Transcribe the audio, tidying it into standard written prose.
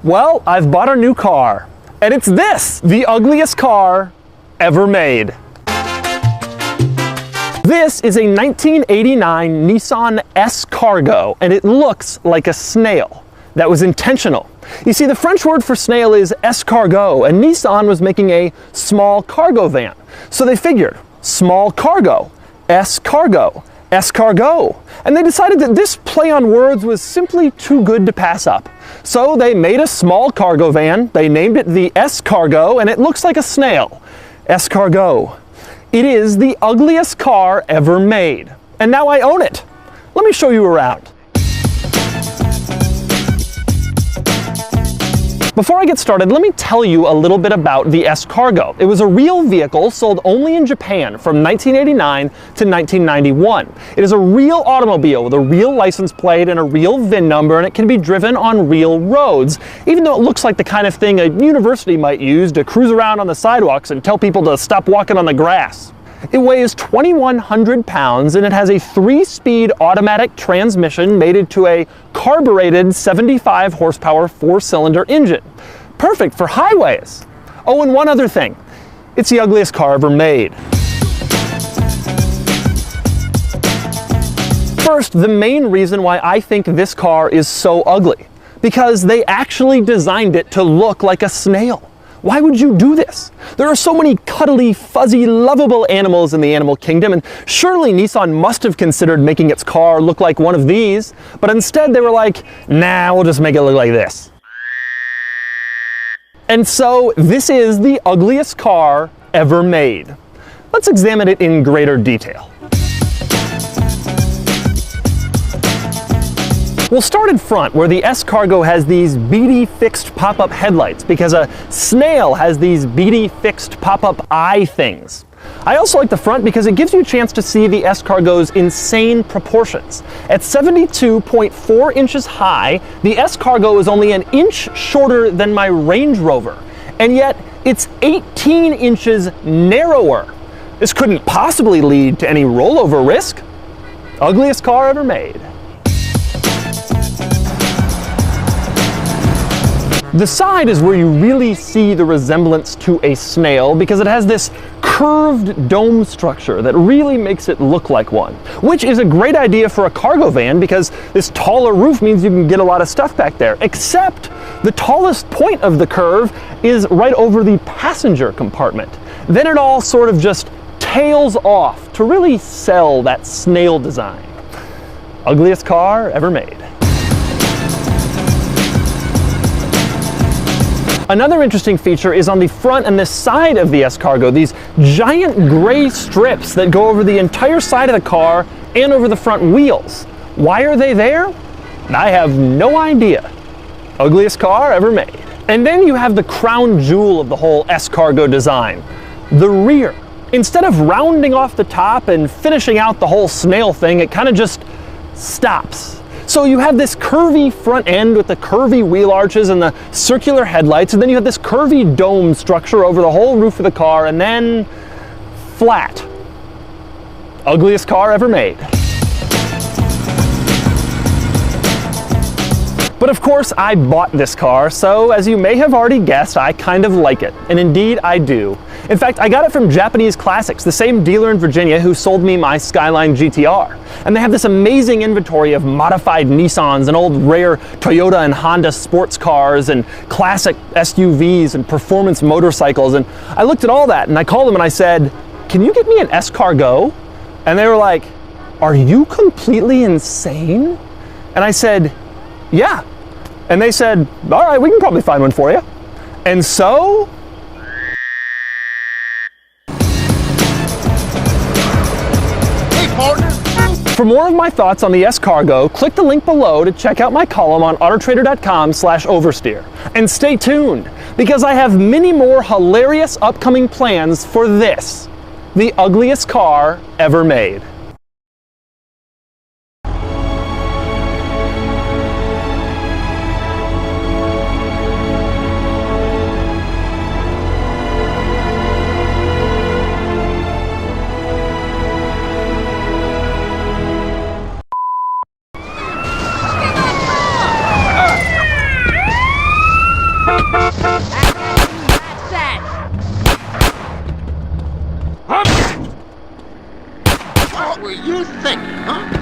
Well, I've bought a new car, and it's this, the ugliest car ever made. This is a 1989 Nissan Escargot, and it looks like a snail. That was intentional. You see, the French word for snail is escargot, and Nissan was making a small cargo van. So they figured, small cargo, escargot, escargot. And they decided that this play on words was simply too good to pass up. So they made a small cargo van, they named it the Escargot, and it looks like a snail. Escargot. It is the ugliest car ever made. And now I own it. Let me show you around. Before I get started, let me tell you a little bit about the Escargot. It was a real vehicle sold only in Japan from 1989 to 1991. It is a real automobile with a real license plate and a real VIN number, and it can be driven on real roads, even though it looks like the kind of thing a university might use to cruise around on the sidewalks and tell people to stop walking on the grass. It weighs 2,100 pounds and it has a 3-speed automatic transmission mated to a carbureted 75 horsepower 4-cylinder engine. Perfect for highways. Oh, and one other thing. It's the ugliest car ever made. First, the main reason why I think this car is so ugly. Because they actually designed it to look like a snail. Why would you do this? There are so many cuddly, fuzzy, lovable animals in the animal kingdom, and surely Nissan must have considered making its car look like one of these, but instead they were like, nah, we'll just make it look like this. And so this is the ugliest car ever made. Let's examine it in greater detail. We'll start in front, where the Escargot has these beady fixed pop-up headlights because a snail has these beady fixed pop-up eye things. I also like the front because it gives you a chance to see the Escargot's insane proportions. At 72.4 inches high, the Escargot is only an inch shorter than my Range Rover, and yet it's 18 inches narrower. This couldn't possibly lead to any rollover risk. Ugliest car ever made. The side is where you really see the resemblance to a snail because it has this curved dome structure that really makes it look like one, which is a great idea for a cargo van because this taller roof means you can get a lot of stuff back there, except the tallest point of the curve is right over the passenger compartment. Then it all sort of just tails off to really sell that snail design. Ugliest car ever made. Another interesting feature is on the front and the side of the Escargot, these giant gray strips that go over the entire side of the car and over the front wheels. Why are they there? I have no idea. Ugliest car ever made. And then you have the crown jewel of the whole Escargot design, the rear. Instead of rounding off the top and finishing out the whole snail thing, it kind of just stops. So you have this curvy front end with the curvy wheel arches and the circular headlights, and then you have this curvy dome structure over the whole roof of the car, and then flat. Ugliest car ever made. But of course, I bought this car, so as you may have already guessed, I kind of like it. And indeed, I do. In fact, I got it from Japanese Classics, the same dealer in Virginia who sold me my Skyline GTR. And they have this amazing inventory of modified Nissans and old rare Toyota and Honda sports cars and classic SUVs and performance motorcycles. And I looked at all that and I called them and I said, can you get me an Escargot? And they were like, are you completely insane? And I said, yeah. And they said, all right, we can probably find one for you. And so, for more of my thoughts on the Escargot, click the link below to check out my column on autotrader.com/oversteer. And stay tuned, because I have many more hilarious upcoming plans for this, the ugliest car ever made. What were you thinking, huh?